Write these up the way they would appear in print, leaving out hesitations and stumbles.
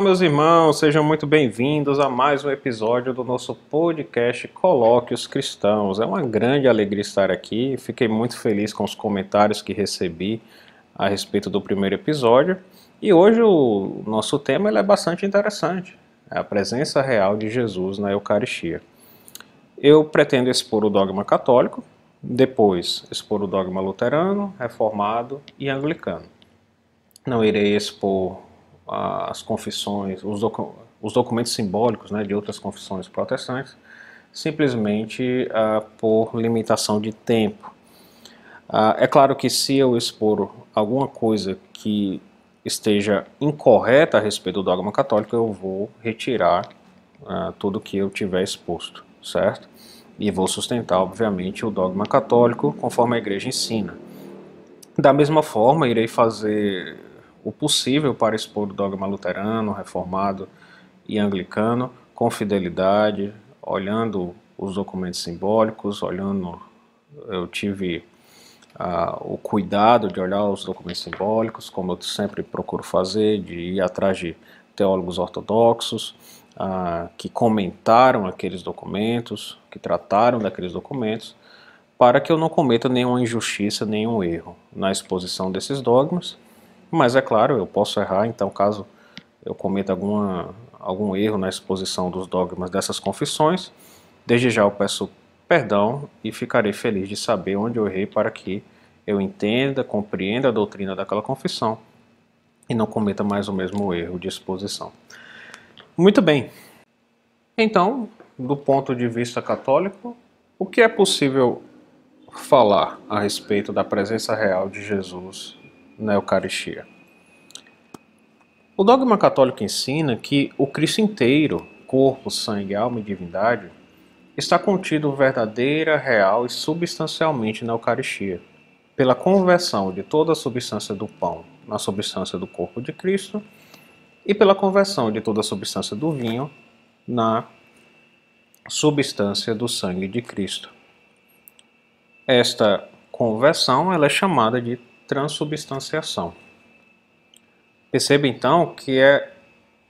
Olá, meus irmãos, sejam muito bem-vindos a mais um episódio do nosso podcast Colóquios Cristãos. É uma grande alegria estar aqui, fiquei muito feliz com os comentários que recebi a respeito do primeiro episódio. E hoje o nosso tema ele é bastante interessante, é a presença real de Jesus na Eucaristia. Eu pretendo expor o dogma católico, depois expor o dogma luterano, reformado e anglicano. Não irei expor as confissões, os documentos simbólicos, né, de outras confissões protestantes, simplesmente por limitação de tempo. É claro que se eu expor alguma coisa que esteja incorreta a respeito do dogma católico, eu vou retirar tudo que eu tiver exposto, certo? E vou sustentar, obviamente, o dogma católico conforme a igreja ensina. Da mesma forma, irei fazer o possível para expor o dogma luterano, reformado e anglicano com fidelidade, olhando os documentos simbólicos, eu tive o cuidado de olhar os documentos simbólicos, como eu sempre procuro fazer, de ir atrás de teólogos ortodoxos que comentaram aqueles documentos, que trataram daqueles documentos, para que eu não cometa nenhuma injustiça, nenhum erro na exposição desses dogmas. Mas é claro, eu posso errar, então caso eu cometa algum erro na exposição dos dogmas dessas confissões, desde já eu peço perdão e ficarei feliz de saber onde eu errei para que eu entenda, compreenda a doutrina daquela confissão e não cometa mais o mesmo erro de exposição. Muito bem, então, do ponto de vista católico, o que é possível falar a respeito da presença real de Jesus na Eucaristia? O dogma católico ensina que o Cristo inteiro, corpo, sangue, alma e divindade, está contido verdadeira, real e substancialmente na Eucaristia, pela conversão de toda a substância do pão na substância do corpo de Cristo e pela conversão de toda a substância do vinho na substância do sangue de Cristo. Esta conversão ela é chamada de transubstanciação. Perceba então que é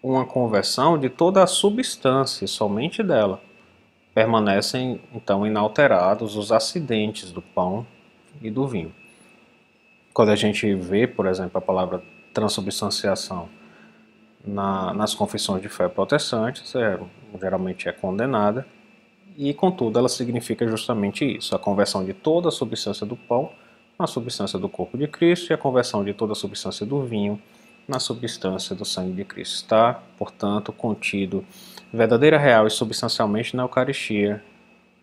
uma conversão de toda a substância, somente dela. Permanecem então inalterados os acidentes do pão e do vinho. Quando a gente vê, por exemplo, a palavra transubstanciação nas confissões de fé protestantes, geralmente é condenada, e contudo ela significa justamente isso, a conversão de toda a substância do pão na substância do corpo de Cristo e a conversão de toda a substância do vinho na substância do sangue de Cristo. Está, portanto, contido verdadeira, real e substancialmente na Eucaristia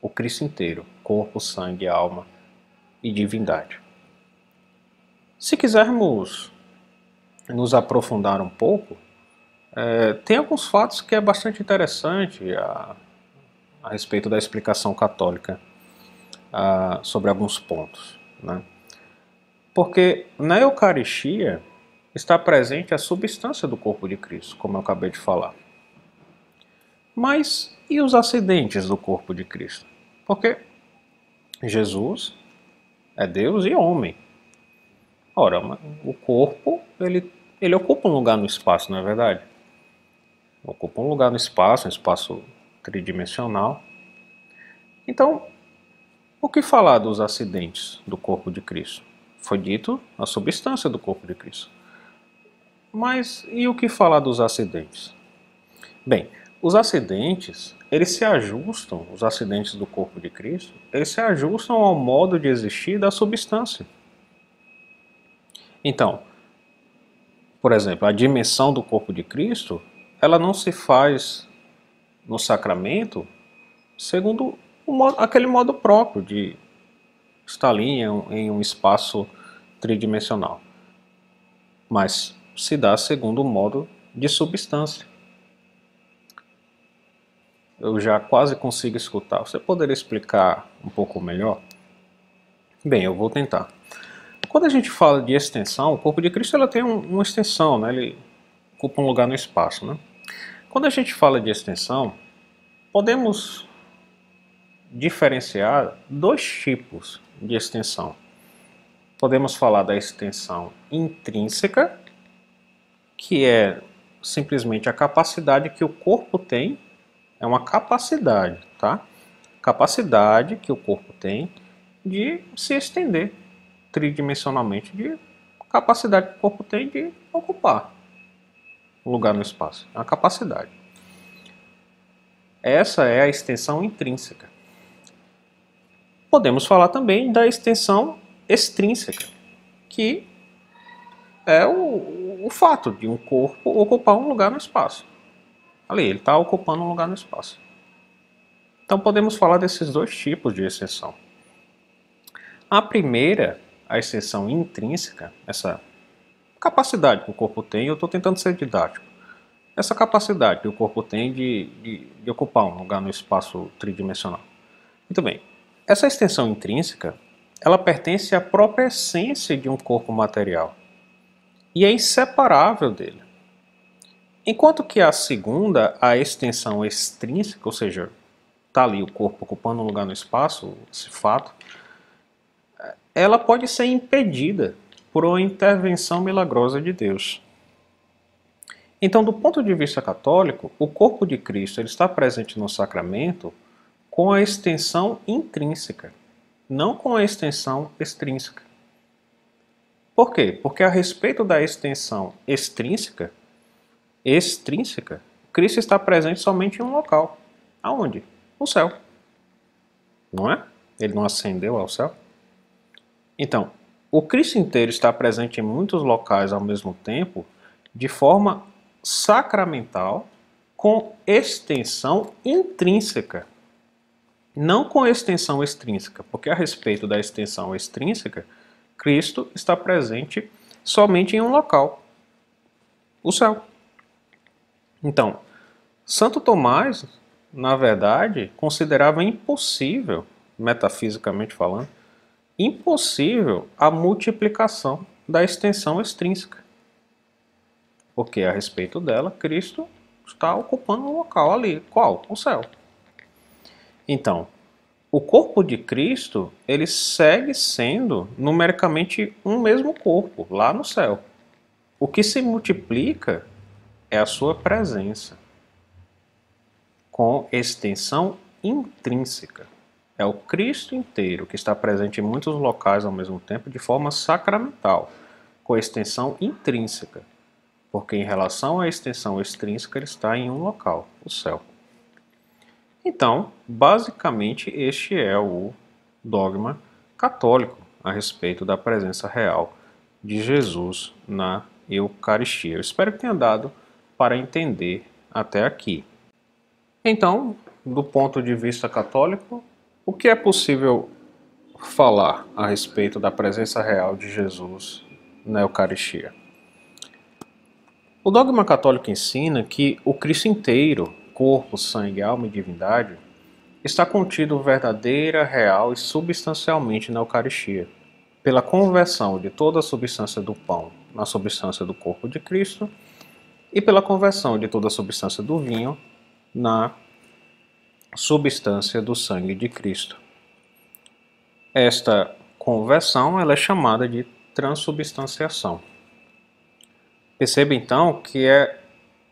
o Cristo inteiro, corpo, sangue, alma e divindade. Se quisermos nos aprofundar um pouco, tem alguns fatos que é bastante interessante a respeito da explicação católica sobre alguns pontos, né? Porque na Eucaristia está presente a substância do corpo de Cristo, como eu acabei de falar. Mas e os acidentes do corpo de Cristo? Porque Jesus é Deus e homem. Ora, o corpo, ele ocupa um lugar no espaço, não é verdade? Ocupa um lugar no espaço, um espaço tridimensional. Então, o que falar dos acidentes do corpo de Cristo? Foi dito a substância do corpo de Cristo. Mas e o que falar dos acidentes? Bem, os acidentes, os acidentes do corpo de Cristo, eles se ajustam ao modo de existir da substância. Então, por exemplo, a dimensão do corpo de Cristo, ela não se faz no sacramento segundo aquele modo próprio de estar ali em um espaço tridimensional, mas se dá segundo o modo de substância. Eu já quase consigo escutar. Você poderia explicar um pouco melhor? Bem, eu vou tentar. Quando a gente fala de extensão, o corpo de Cristo ela tem uma extensão, né? Ele ocupa um lugar no espaço, né? Quando a gente fala de extensão, podemos diferenciar dois tipos de extensão. Podemos falar da extensão intrínseca, que é simplesmente a capacidade que o corpo tem, é uma capacidade, tá? Capacidade que o corpo tem de se estender tridimensionalmente, de capacidade que o corpo tem de ocupar um lugar no espaço. É uma capacidade. Essa é a extensão intrínseca. Podemos falar também da extensão extrínseca, que é o fato de um corpo ocupar um lugar no espaço. Ali, ele está ocupando um lugar no espaço. Então podemos falar desses dois tipos de extensão. A primeira, a extensão intrínseca, essa capacidade que o corpo tem, eu estou tentando ser didático, essa capacidade que o corpo tem de ocupar um lugar no espaço tridimensional. Muito bem, essa extensão intrínseca, ela pertence à própria essência de um corpo material e é inseparável dele. Enquanto que a segunda, a extensão extrínseca, ou seja, está ali o corpo ocupando um lugar no espaço, esse fato, ela pode ser impedida por uma intervenção milagrosa de Deus. Então, do ponto de vista católico, o corpo de Cristo ele está presente no sacramento com a extensão intrínseca, não com a extensão extrínseca. Por quê? Porque a respeito da extensão extrínseca, Cristo está presente somente em um local. Aonde? No céu. Não é? Ele não ascendeu ao céu? Então, o Cristo inteiro está presente em muitos locais ao mesmo tempo, de forma sacramental, com extensão intrínseca, não com extensão extrínseca, porque a respeito da extensão extrínseca, Cristo está presente somente em um local, o céu. Então, Santo Tomás, na verdade, considerava impossível, metafisicamente falando, impossível a multiplicação da extensão extrínseca. Porque a respeito dela, Cristo está ocupando um local ali. Qual? O céu. Então, o corpo de Cristo, ele segue sendo numericamente um mesmo corpo, lá no céu. O que se multiplica é a sua presença, com extensão intrínseca. É o Cristo inteiro que está presente em muitos locais ao mesmo tempo de forma sacramental, com extensão intrínseca, porque em relação à extensão extrínseca ele está em um local, o céu. Então, basicamente, este é o dogma católico a respeito da presença real de Jesus na Eucaristia. Eu espero que tenha dado para entender até aqui. Então, do ponto de vista católico, o que é possível falar a respeito da presença real de Jesus na Eucaristia? O dogma católico ensina que o Cristo inteiro, corpo, sangue, alma e divindade, está contido verdadeira, real e substancialmente na Eucaristia, pela conversão de toda a substância do pão na substância do corpo de Cristo e pela conversão de toda a substância do vinho na substância do sangue de Cristo. Esta conversão ela é chamada de transubstanciação. Perceba então que é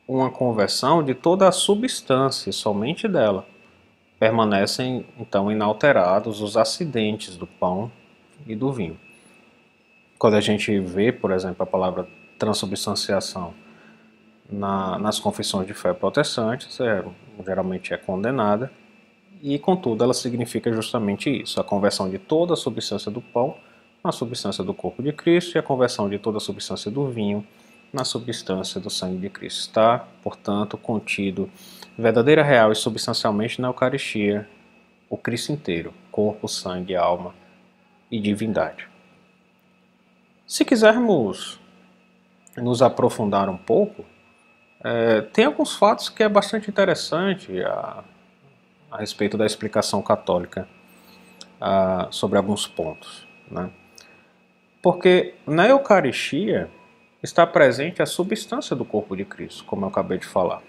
uma conversão de toda a substância, somente dela. Permanecem então inalterados os acidentes do pão e do vinho. Quando a gente vê, por exemplo, a palavra transubstanciação nas confissões de fé protestantes, geralmente é condenada, e contudo ela significa justamente isso, a conversão de toda a substância do pão na substância do corpo de Cristo e a conversão de toda a substância do vinho na substância do sangue de Cristo. Está, portanto, contido verdadeira, real e substancialmente na Eucaristia o Cristo inteiro, corpo, sangue, alma e divindade. Se quisermos nos aprofundar um pouco, tem alguns fatos que é bastante interessante a respeito da explicação católica sobre alguns pontos, né? Porque na Eucaristia está presente a substância do corpo de Cristo, como eu acabei de falar.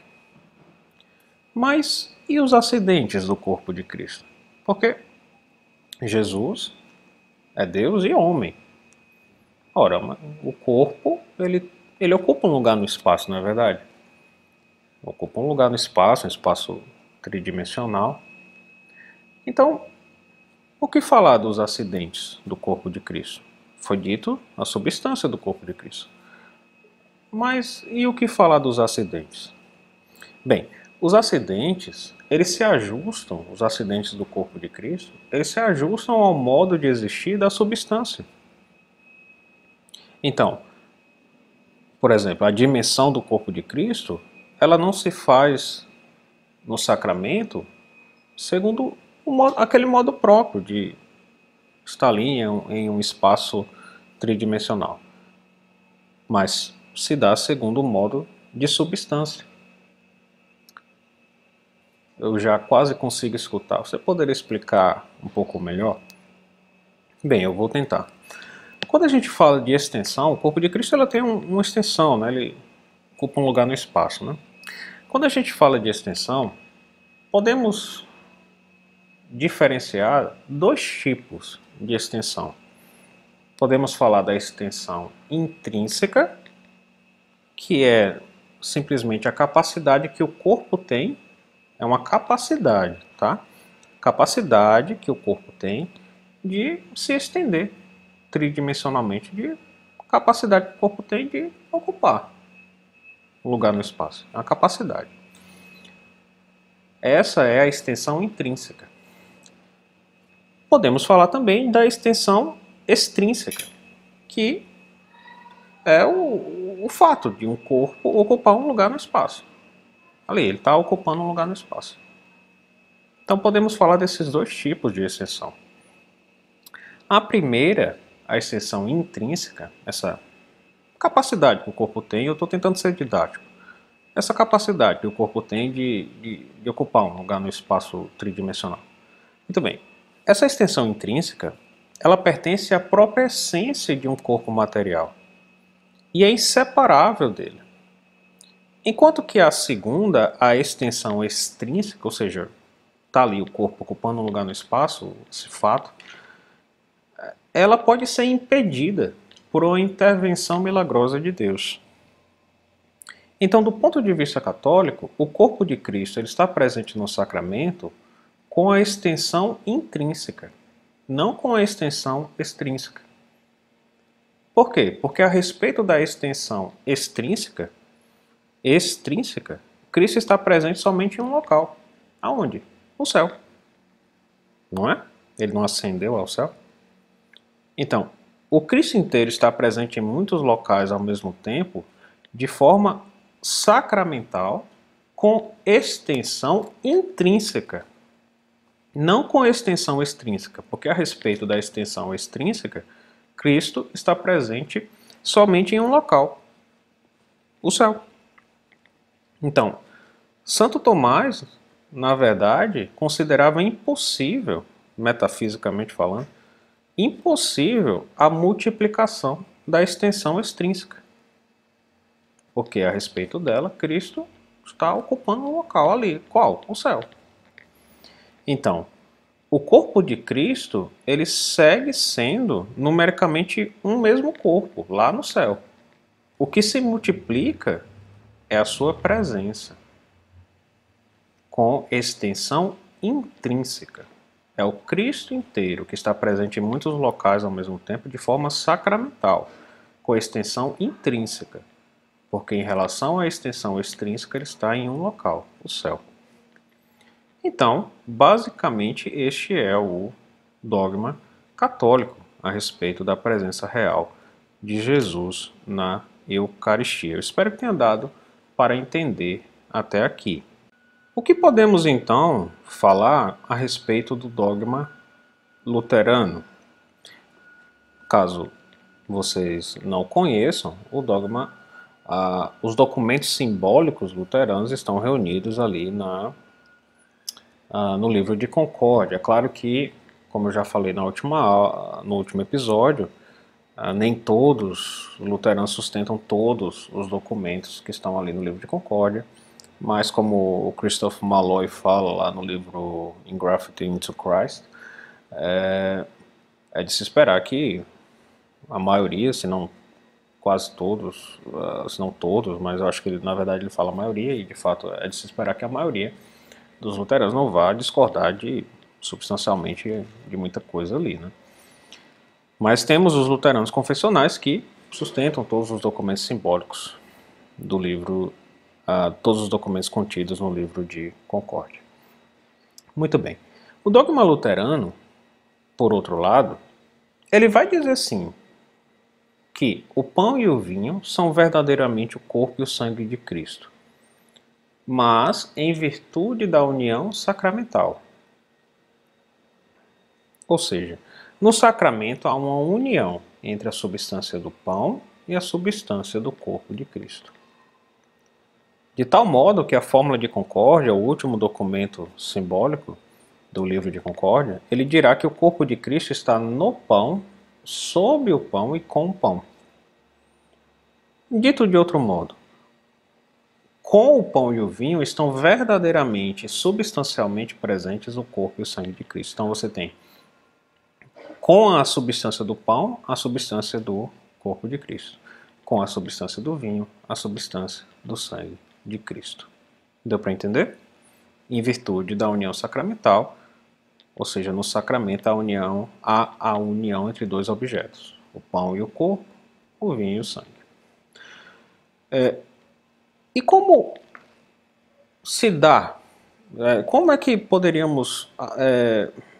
Mas e os acidentes do corpo de Cristo? Porque Jesus é Deus e homem. Ora, o corpo, ele ocupa um lugar no espaço, não é verdade? ocupa um lugar no espaço, um espaço tridimensional. Então, o que falar dos acidentes do corpo de Cristo? Foi dito a substância do corpo de Cristo. Mas e o que falar dos acidentes? Bem, os acidentes, eles se ajustam, os acidentes do corpo de Cristo, eles se ajustam ao modo de existir da substância. Então, por exemplo, a dimensão do corpo de Cristo, ela não se faz no sacramento segundo aquele modo próprio de estar ali em um espaço tridimensional, mas se dá segundo o modo de substância. Eu já quase consigo escutar. Você poderia explicar um pouco melhor? Bem, eu vou tentar. Quando a gente fala de extensão, o corpo de Cristo ela tem uma extensão, né? Ele ocupa um lugar no espaço, né? Quando a gente fala de extensão, podemos diferenciar dois tipos de extensão. Podemos falar da extensão intrínseca, que é simplesmente a capacidade que o corpo tem, é uma capacidade, tá? Capacidade que o corpo tem de se estender tridimensionalmente, de capacidade que o corpo tem de ocupar um lugar no espaço, é uma capacidade. Essa é a extensão intrínseca. Podemos falar também da extensão extrínseca, que é o fato de um corpo ocupar um lugar no espaço. Ali, ele está ocupando um lugar no espaço. Então podemos falar desses dois tipos de extensão. A primeira, a extensão intrínseca, essa capacidade que o corpo tem, eu estou tentando ser didático, essa capacidade que o corpo tem de ocupar um lugar no espaço tridimensional. Muito bem, essa extensão intrínseca, ela pertence à própria essência de um corpo material e é inseparável dele. Enquanto que a segunda, a extensão extrínseca, ou seja, está ali o corpo ocupando um lugar no espaço, esse fato, ela pode ser impedida por uma intervenção milagrosa de Deus. Então, do ponto de vista católico, o corpo de Cristo ele está presente no sacramento com a extensão intrínseca, não com a extensão extrínseca. Por quê? Porque a respeito da extensão extrínseca, Cristo está presente somente em um local. Aonde? No céu. Não é? Ele não ascendeu ao céu? Então, o Cristo inteiro está presente em muitos locais ao mesmo tempo, de forma sacramental, com extensão intrínseca, não com extensão extrínseca, porque a respeito da extensão extrínseca, Cristo está presente somente em um local, o céu. Então, Santo Tomás, na verdade, considerava impossível, metafisicamente falando, impossível a multiplicação da extensão extrínseca. Porque a respeito dela, Cristo está ocupando um local ali. Qual? O céu. Então, o corpo de Cristo, ele segue sendo numericamente um mesmo corpo, lá no céu. O que se multiplica é a sua presença, com extensão intrínseca. É o Cristo inteiro que está presente em muitos locais ao mesmo tempo de forma sacramental, com extensão intrínseca, porque em relação à extensão extrínseca ele está em um local, o céu. Então, basicamente este é o dogma católico a respeito da presença real de Jesus na Eucaristia. Eu espero que tenha dado para entender até aqui. O que podemos então falar a respeito do dogma luterano? Caso vocês não conheçam, o dogma, os documentos simbólicos luteranos estão reunidos ali no livro de Concórdia. É claro que, como eu já falei no último episódio, nem todos os luteranos sustentam todos os documentos que estão ali no livro de Concórdia. Mas como o Christoph Malloy fala lá no livro Engrafted into Christ, é de se esperar que a maioria, se não quase todos, se não todos, mas eu acho que na verdade ele fala a maioria, e de fato é de se esperar que a maioria dos luteranos não vá discordar substancialmente de muita coisa ali, né? Mas temos os luteranos confessionais que sustentam todos os documentos simbólicos do livro, todos os documentos contidos no livro de Concórdia. Muito bem. O dogma luterano, por outro lado, ele vai dizer sim que o pão e o vinho são verdadeiramente o corpo e o sangue de Cristo, mas em virtude da união sacramental. Ou seja, no sacramento há uma união entre a substância do pão e a substância do corpo de Cristo. De tal modo que a Fórmula de Concórdia, o último documento simbólico do livro de Concórdia, ele dirá que o corpo de Cristo está no pão, sob o pão e com o pão. Dito de outro modo, com o pão e o vinho estão verdadeiramente, substancialmente presentes o corpo e o sangue de Cristo. Então você tem com a substância do pão, a substância do corpo de Cristo. Com a substância do vinho, a substância do sangue de Cristo. Deu para entender? Em virtude da união sacramental, ou seja, no sacramento há a união entre dois objetos, o pão e o corpo, o vinho e o sangue. E como se dá? Como é que poderíamos,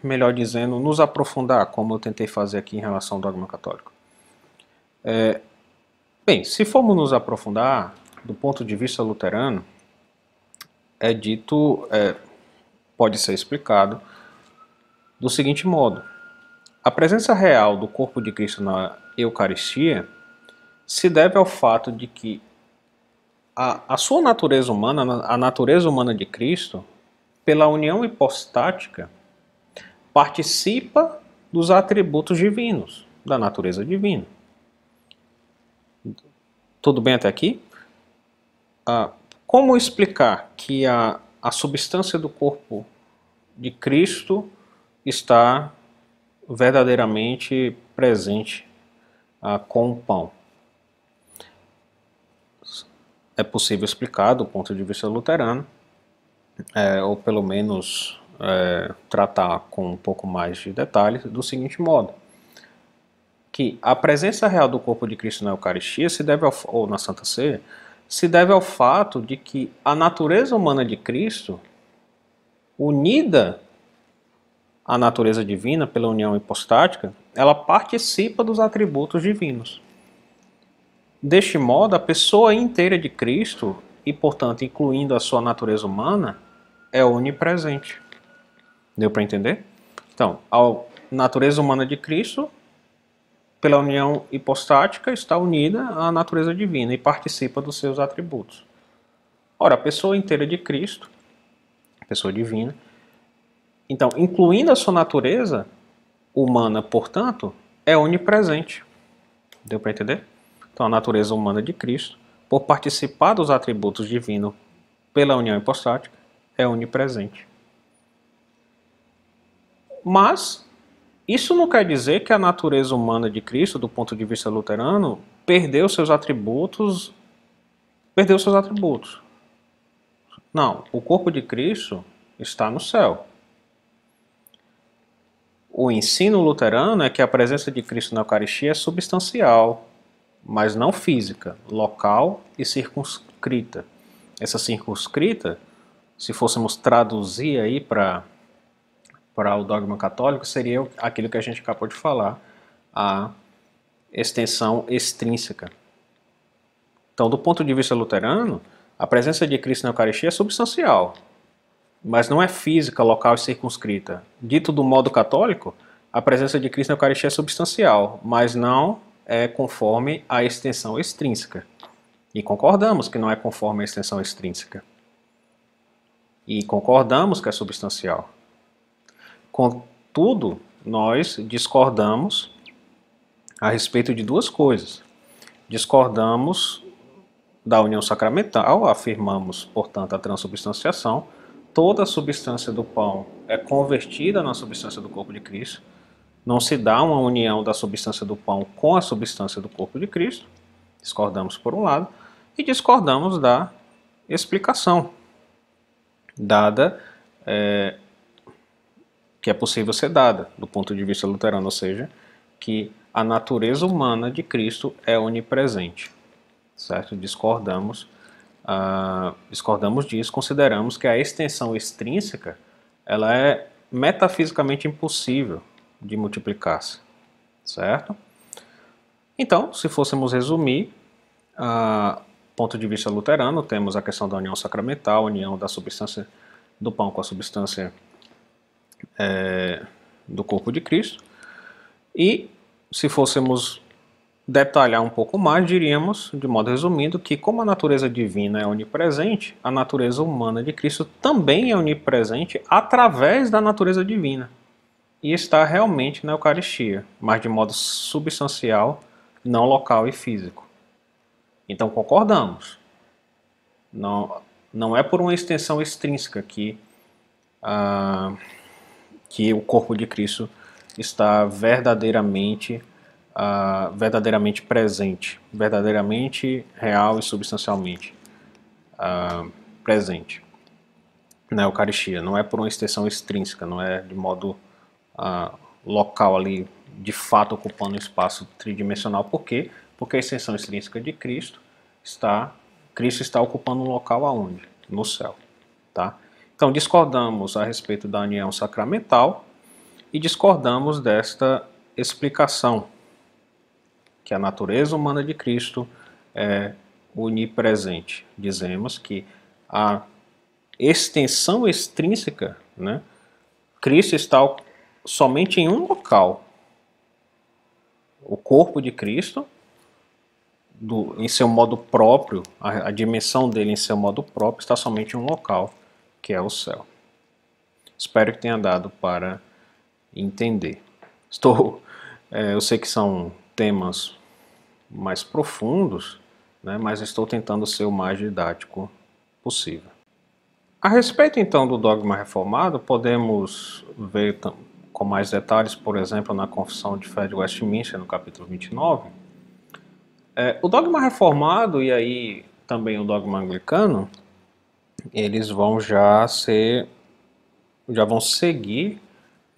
melhor dizendo, nos aprofundar, como eu tentei fazer aqui em relação ao dogma católico? Bem, se formos nos aprofundar, do ponto de vista luterano, pode ser explicado do seguinte modo: a presença real do corpo de Cristo na Eucaristia se deve ao fato de que a sua natureza humana, a natureza humana de Cristo, pela união hipostática, participa dos atributos divinos, da natureza divina. Tudo bem até aqui? Como explicar que a substância do corpo de Cristo está verdadeiramente presente com o pão? É possível explicar do ponto de vista luterano, ou pelo menos tratar com um pouco mais de detalhes, do seguinte modo: que a presença real do corpo de Cristo na Eucaristia ou na Santa Ceia se deve ao fato de que a natureza humana de Cristo, unida à natureza divina pela união hipostática, ela participa dos atributos divinos. Deste modo, a pessoa inteira de Cristo, e portanto incluindo a sua natureza humana, é onipresente. Deu para entender? Então, a natureza humana de Cristo, pela união hipostática, está unida à natureza divina e participa dos seus atributos. Ora, a pessoa inteira de Cristo, a pessoa divina, então, incluindo a sua natureza humana, portanto, é onipresente. Deu para entender? Então, a natureza humana de Cristo, por participar dos atributos divinos pela união hipostática, é onipresente. Mas isso não quer dizer que a natureza humana de Cristo, do ponto de vista luterano, perdeu seus atributos. Não, o corpo de Cristo está no céu. O ensino luterano é que a presença de Cristo na Eucaristia é substancial, mas não física, local e circunscrita. Essa circunscrita, se fôssemos traduzir aí para o dogma católico, seria aquilo que a gente acabou de falar, a extensão extrínseca. Então, do ponto de vista luterano, a presença de Cristo na Eucaristia é substancial, mas não é física, local e circunscrita. Dito do modo católico, a presença de Cristo na Eucaristia é substancial, mas não é conforme a extensão extrínseca. E concordamos que não é conforme a extensão extrínseca. E concordamos que é substancial. Contudo, nós discordamos a respeito de duas coisas. Discordamos da união sacramental, afirmamos, portanto, a transubstanciação. Toda a substância do pão é convertida na substância do corpo de Cristo. Não se dá uma união da substância do pão com a substância do corpo de Cristo. Discordamos por um lado e discordamos da explicação dada, que é possível ser dada do ponto de vista luterano, ou seja, que a natureza humana de Cristo é onipresente, certo? Discordamos disso, consideramos que a extensão extrínseca ela é metafisicamente impossível de multiplicar-se, certo? Então, se fôssemos resumir, ponto de vista luterano, temos a questão da união sacramental, a união da substância do pão com a substância do corpo de Cristo. E se fôssemos detalhar um pouco mais, diríamos, de modo resumido, que como a natureza divina é onipresente, a natureza humana de Cristo também é onipresente através da natureza divina. E está realmente na Eucaristia, mas de modo substancial, não local e físico. Então concordamos. Não é por uma extensão extrínseca que o corpo de Cristo está verdadeiramente presente, verdadeiramente real e substancialmente presente na Eucaristia. Não é por uma extensão extrínseca, não é de modo local ali, de fato ocupando um espaço tridimensional. Por quê? Porque a extensão extrínseca de Cristo está ocupando um local aonde? No céu. Tá? Então discordamos a respeito da união sacramental e discordamos desta explicação que a natureza humana de Cristo é onipresente. Dizemos que a extensão extrínseca, né, Cristo está somente em um local. O corpo de Cristo, em seu modo próprio, a dimensão dele em seu modo próprio, está somente em um local, que é o céu. Espero que tenha dado para entender. Eu sei que são temas mais profundos, né, mas estou tentando ser o mais didático possível. A respeito então do dogma reformado, podemos ver com mais detalhes, por exemplo, na Confissão de Fé de Westminster, no capítulo 29. O dogma reformado e aí também o dogma anglicano, eles vão vão seguir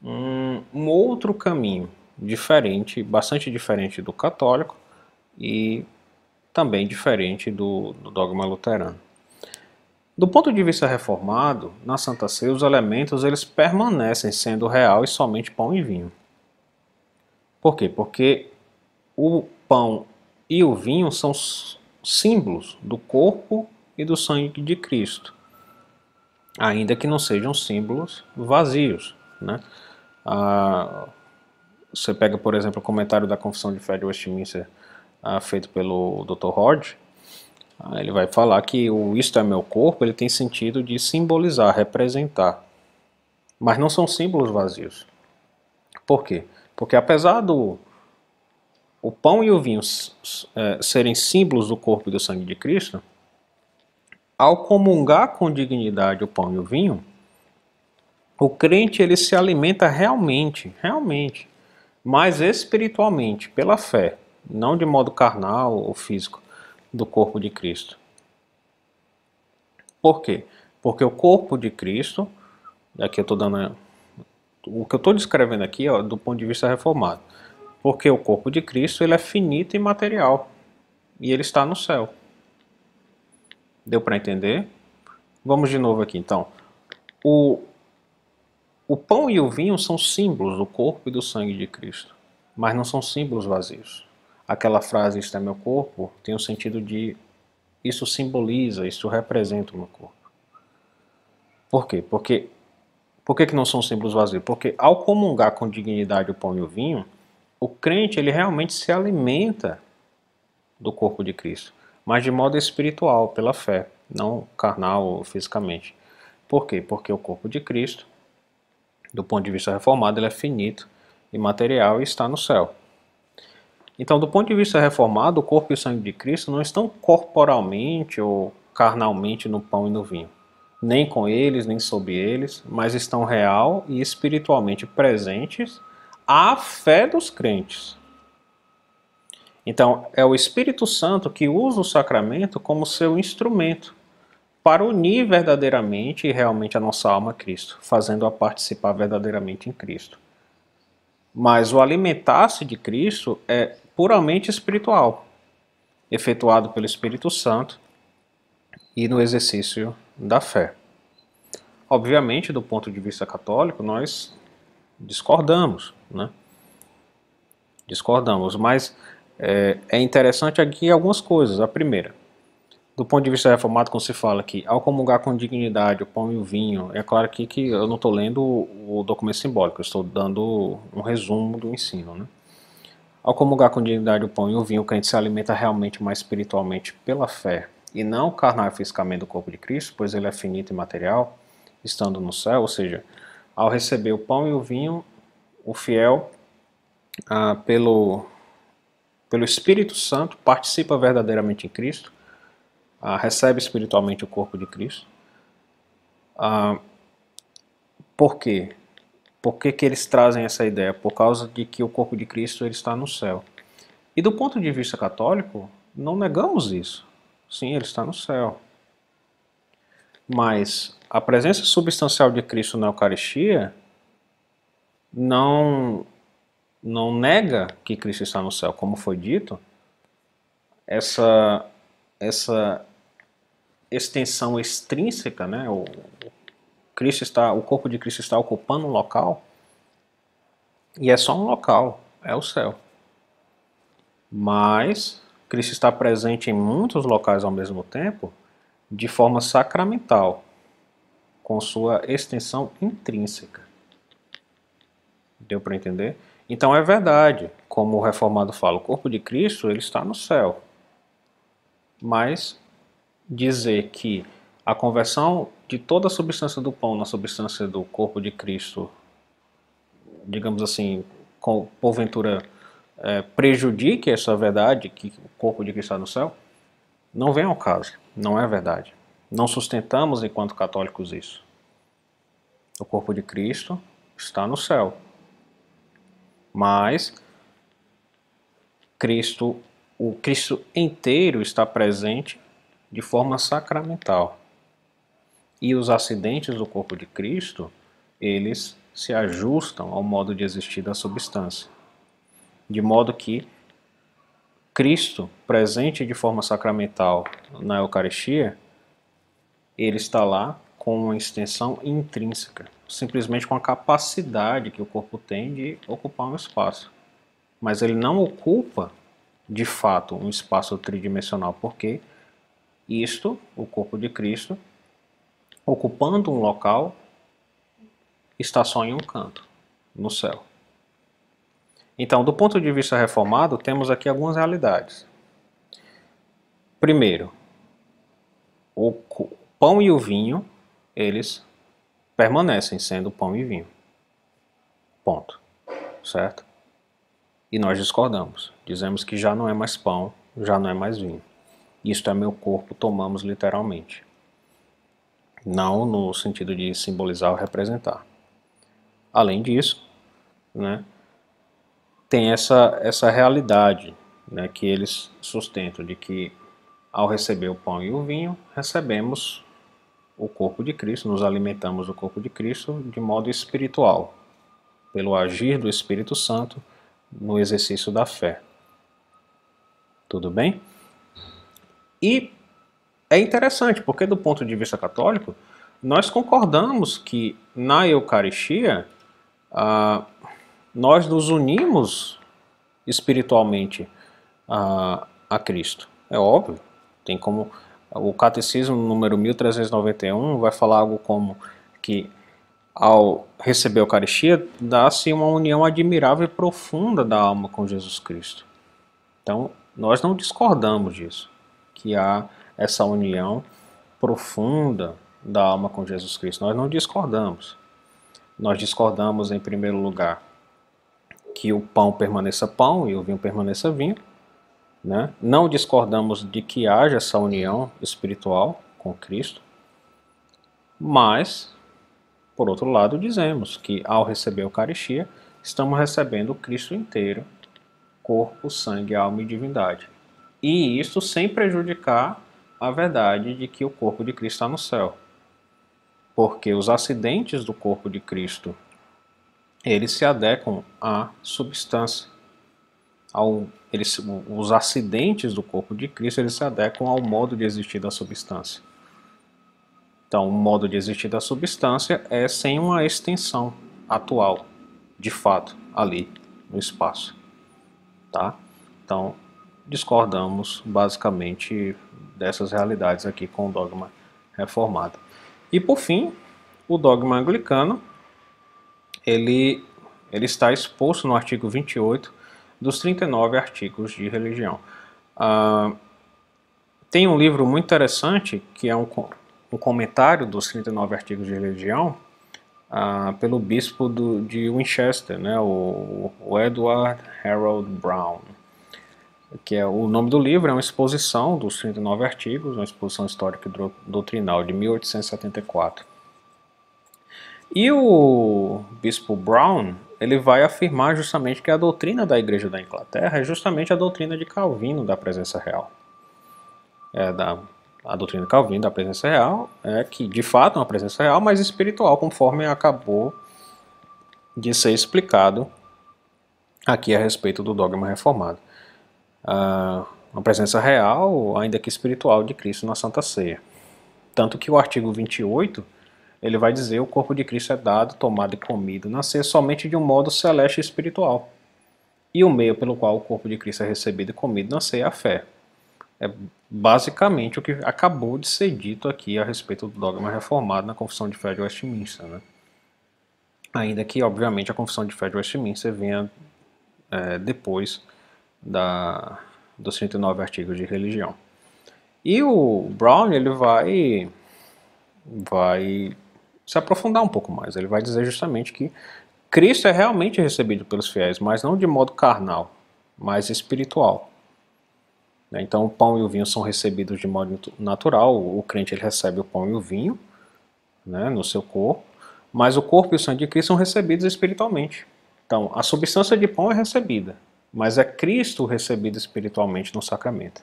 um outro caminho diferente, bastante diferente do católico e também diferente do dogma luterano. Do ponto de vista reformado, na Santa Ceia os elementos eles permanecem sendo real e somente pão e vinho. Por quê? Porque o pão e o vinho são símbolos do corpo e do sangue de Cristo, ainda que não sejam símbolos vazios, né? Você pega, por exemplo, o comentário da Confissão de Fé de Westminster feito pelo Dr. Hodge. Ele vai falar que o isto é meu corpo, ele tem sentido de simbolizar, representar. Mas não são símbolos vazios. Por quê? Porque apesar o pão e o vinho serem símbolos do corpo e do sangue de Cristo, ao comungar com dignidade o pão e o vinho, o crente ele se alimenta realmente, mas espiritualmente, pela fé, não de modo carnal ou físico, do corpo de Cristo. Por quê? Porque o corpo de Cristo, aqui eu estou dando o que eu estou descrevendo aqui, do ponto de vista reformado, porque o corpo de Cristo ele é finito e material e ele está no céu. Deu para entender? Vamos de novo aqui, então. O pão e o vinho são símbolos do corpo e do sangue de Cristo, mas não são símbolos vazios. Aquela frase, isto é meu corpo, tem o sentido de isso simboliza, isso representa o meu corpo. Por quê? Por que não são símbolos vazios? Porque ao comungar com dignidade o pão e o vinho, o crente ele realmente se alimenta do corpo de Cristo, mas de modo espiritual, pela fé, não carnal ou fisicamente. Por quê? Porque o corpo de Cristo, do ponto de vista reformado, ele é finito e material e está no céu. Então, do ponto de vista reformado, o corpo e o sangue de Cristo não estão corporalmente ou carnalmente no pão e no vinho. Nem com eles, nem sob eles, mas estão real e espiritualmente presentes à fé dos crentes. Então, é o Espírito Santo que usa o sacramento como seu instrumento para unir verdadeiramente e realmente a nossa alma a Cristo, fazendo-a participar verdadeiramente em Cristo. Mas o alimentar-se de Cristo é puramente espiritual, efetuado pelo Espírito Santo e no exercício da fé. Obviamente, do ponto de vista católico, nós discordamos, né? Discordamos, mas é interessante aqui algumas coisas. A primeira, do ponto de vista reformado, quando se fala que ao comungar com dignidade o pão e o vinho, é claro aqui que eu não estou lendo o documento simbólico, eu estou dando um resumo do ensino, né? Ao comungar com dignidade o pão e o vinho, o crente se alimenta realmente mais espiritualmente pela fé e não carnal e fisicamente do corpo de Cristo, pois ele é finito e material, estando no céu, ou seja, ao receber o pão e o vinho, o fiel, pelo Espírito Santo, participa verdadeiramente em Cristo, recebe espiritualmente o corpo de Cristo. Por quê? Por que eles trazem essa ideia? Por causa de que o corpo de Cristo ele está no céu. E do ponto de vista católico, não negamos isso. Sim, ele está no céu. Mas a presença substancial de Cristo na Eucaristia não nega que Cristo está no céu. Como foi dito, essa extensão extrínseca, né? O corpo de Cristo está ocupando um local, e é só um local, é o céu. Mas Cristo está presente em muitos locais ao mesmo tempo, de forma sacramental, com sua extensão intrínseca. Deu para entender? Então é verdade, como o reformado fala, o corpo de Cristo ele está no céu. Mas dizer que a conversão de toda a substância do pão na substância do corpo de Cristo, digamos assim, porventura prejudique essa verdade, que o corpo de Cristo está no céu, não vem ao caso, não é verdade. Não sustentamos enquanto católicos isso. O corpo de Cristo está no céu, mas o Cristo inteiro está presente de forma sacramental. E os acidentes do corpo de Cristo, eles se ajustam ao modo de existir da substância. De modo que Cristo, presente de forma sacramental na Eucaristia, ele está lá com uma extensão intrínseca, simplesmente com a capacidade que o corpo tem de ocupar um espaço. Mas ele não ocupa, de fato, um espaço tridimensional, porque o corpo de Cristo, ocupando um local, está só em um canto, no céu. Então, do ponto de vista reformado, temos aqui algumas realidades. Primeiro, o pão e o vinho, eles permanecem sendo pão e vinho. Ponto. Certo? E nós discordamos. Dizemos que já não é mais pão, já não é mais vinho. Isto é meu corpo, tomamos literalmente. Não no sentido de simbolizar ou representar. Além disso, né, tem essa realidade, né, que eles sustentam, de que ao receber o pão e o vinho, recebemos o corpo de Cristo, nos alimentamos do corpo de Cristo de modo espiritual, pelo agir do Espírito Santo no exercício da fé. Tudo bem? E é interessante, porque do ponto de vista católico, nós concordamos que na Eucaristia nós nos unimos espiritualmente a Cristo. É óbvio, tem como o Catecismo número 1391 vai falar algo como que ao receber a Eucaristia dá-se uma união admirável e profunda da alma com Jesus Cristo. Então, nós não discordamos disso, que há essa união profunda da alma com Jesus Cristo. Nós não discordamos. Nós discordamos, em primeiro lugar, que o pão permaneça pão e o vinho permaneça vinho. Né? Não discordamos de que haja essa união espiritual com Cristo, mas, por outro lado, dizemos que ao receber a Eucaristia, estamos recebendo o Cristo inteiro corpo, sangue, alma e divindade. E isso sem prejudicar a verdade de que o corpo de Cristo está no céu. Porque os acidentes do corpo de Cristo, eles se adequam à substância. Os acidentes do corpo de Cristo, eles se adequam ao modo de existir da substância. Então, o modo de existir da substância é sem uma extensão atual, de fato, ali no espaço. Tá? Então, discordamos basicamente dessas realidades aqui com o dogma reformado. E por fim, o dogma anglicano, ele está exposto no artigo 28 dos 39 artigos de religião. Tem um livro muito interessante, que é um comentário dos 39 artigos de religião, pelo bispo de Winchester, né, o Edward Harold Brown, que é o nome do livro, é uma exposição dos 39 artigos, uma exposição histórica e doutrinal de 1874. E o bispo Brown, ele vai afirmar justamente que a doutrina da Igreja da Inglaterra é justamente a doutrina de Calvino da presença real. A doutrina de Calvino da presença real é que, de fato, é uma presença real, mas espiritual, conforme acabou de ser explicado aqui a respeito do dogma reformado. Uma presença real, ainda que espiritual, de Cristo na Santa Ceia. Tanto que o artigo 28, ele vai dizer: o corpo de Cristo é dado, tomado e comido na ceia somente de um modo celeste e espiritual. E o meio pelo qual o corpo de Cristo é recebido e comido na ceia é a fé. É basicamente o que acabou de ser dito aqui a respeito do dogma reformado na Confissão de Fé de Westminster, né? Ainda que, obviamente, a Confissão de Fé de Westminster venha depois dos 39 artigos de religião. E o Brown, ele vai se aprofundar um pouco mais. Ele vai dizer justamente que Cristo é realmente recebido pelos fiéis, mas não de modo carnal, mas espiritual. Então o pão e o vinho são recebidos de modo natural, o crente ele recebe o pão e o vinho, né, no seu corpo, mas o corpo e o sangue de Cristo são recebidos espiritualmente. Então a substância de pão é recebida, mas é Cristo recebido espiritualmente no sacramento.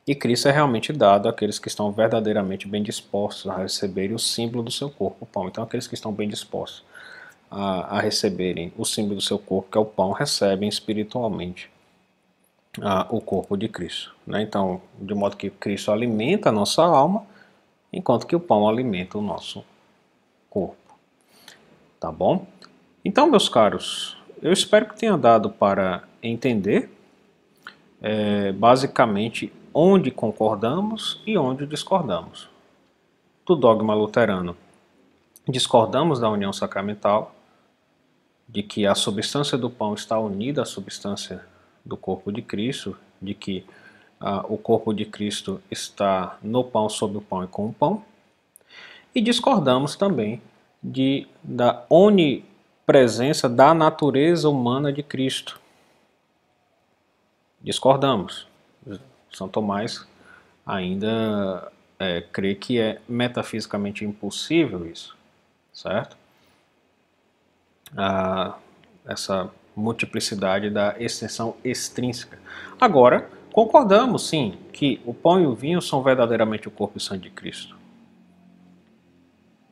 E Cristo é realmente dado àqueles que estão verdadeiramente bem dispostos a receberem o símbolo do seu corpo, o pão. Então aqueles que estão bem dispostos a receberem o símbolo do seu corpo, que é o pão, recebem espiritualmente o corpo de Cristo, né? Então, de modo que Cristo alimenta a nossa alma, enquanto que o pão alimenta o nosso corpo. Tá bom? Então, meus caros, eu espero que tenha dado para entender basicamente onde concordamos e onde discordamos. Do dogma luterano, discordamos da união sacramental, de que a substância do pão está unida à substância do corpo de Cristo, de que o corpo de Cristo está no pão, sob o pão e com o pão. E discordamos também da onipresença da natureza humana de Cristo. Discordamos. São Tomás ainda crê que é metafisicamente impossível isso, certo? Essa multiplicidade da extensão extrínseca. Agora, concordamos sim que o pão e o vinho são verdadeiramente o corpo e sangue de Cristo.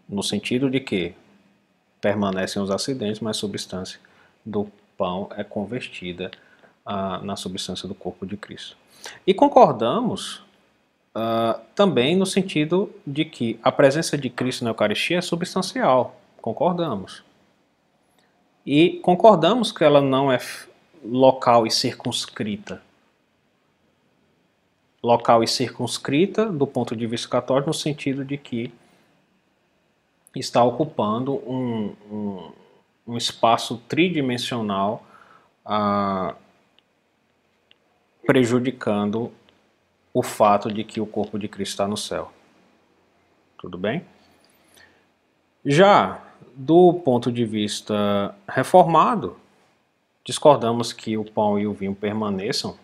No sentido de que permanecem os acidentes, mas a substância do pão é convertida na substância do corpo de Cristo. E concordamos também no sentido de que a presença de Cristo na Eucaristia é substancial. Concordamos. E concordamos que ela não é local e circunscrita. Local e circunscrita do ponto de vista católico, no sentido de que está ocupando um espaço tridimensional, prejudicando o fato de que o corpo de Cristo está no céu. Tudo bem? Já do ponto de vista reformado, discordamos que o pão e o vinho permaneçam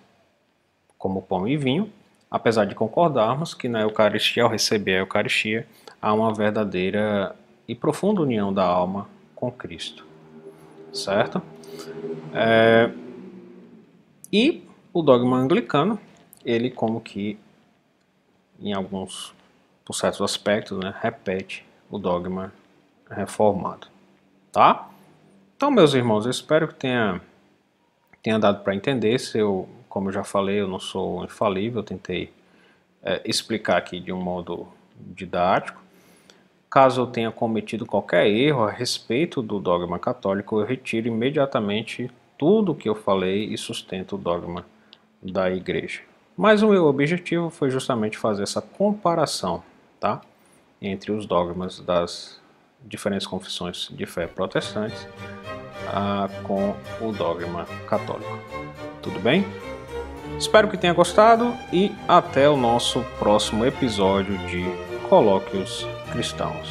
como pão e vinho, apesar de concordarmos que na Eucaristia, ao receber a Eucaristia, há uma verdadeira e profunda união da alma com Cristo. Certo? E o dogma anglicano, ele como que por certos aspectos, né, repete o dogma reformado, tá? Então, meus irmãos, eu espero que tenha dado para entender. Como eu já falei, eu não sou infalível, eu tentei explicar aqui de um modo didático. Caso eu tenha cometido qualquer erro a respeito do dogma católico, eu retiro imediatamente tudo o que eu falei e sustento o dogma da igreja. Mas o meu objetivo foi justamente fazer essa comparação, tá, entre os dogmas das diferentes confissões de fé protestantes com o dogma católico. Tudo bem? Espero que tenha gostado e até o nosso próximo episódio de Colóquios Cristãos.